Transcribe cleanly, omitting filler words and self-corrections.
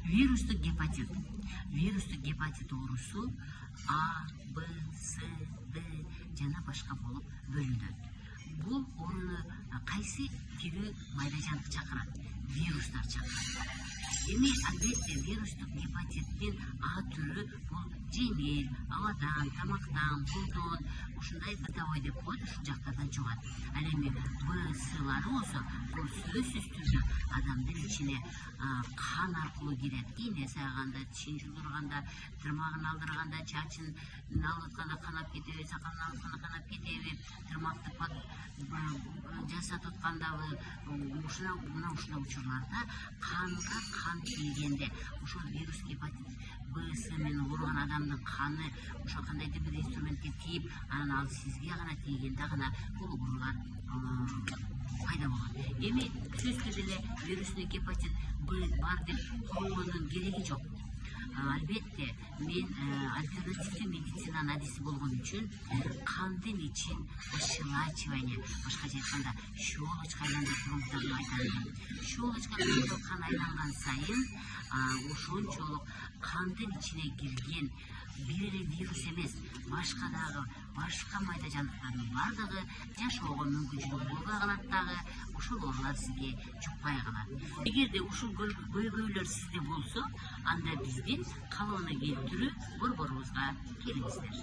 Вирустық гепатит. Вирустық гепатит оорусу А, Б, С, Д жана башка болуп бөлүнөт. Бул ооруну кайсы тирүү майдажанды чакырат? Вирустар чакырат. Эми албетте вирустук гепатиттин А түрү бул жеңил, абадан, тамактан, колдон, ушундай бытовой деп коет, ушул жактардан чыгат. Ал эми Б, Слары болсо, бул сөзсүз түрдө адамдын ичине кан аркылуу кирет. Ийне сааганда, тишин жуурганда, тырмагын алдырганда, чачын алытканда канап кетеби, сакалын алытканда канап кетеби, тырмакты жасатып аткандабы, мына ушундай учурларда канга кан тийгенде, ошол вирус гепатит Б, С менен ооруган адамдын каны ошо кандайдыр бир инструментке тийип, анан ал сизге гана тийгенде гана бул оорулар пайда болот. Эми сөзсүз эле вирусный гепатит Б бар деп койгондун кереги жок. Албетте мен альтернативдүү медицинанын адиси болгон үчүн кандын ичин ощелачивание, башкача айтканда щелочка айландырып тургандарды айтам. Щелочка кан айланган сайын ошончолук кандын ичине кирген бир эле вирус эмес, башка майда жандыктардын бардыгы жашоого мүмкүнчүлүк болбой калат дагы, ошол оорулар сизге жукпай калат. Эгерде ушул көйгөйлөр сизде болсо, анда биздин калыбына келтирүү борборубузга келиңиздер.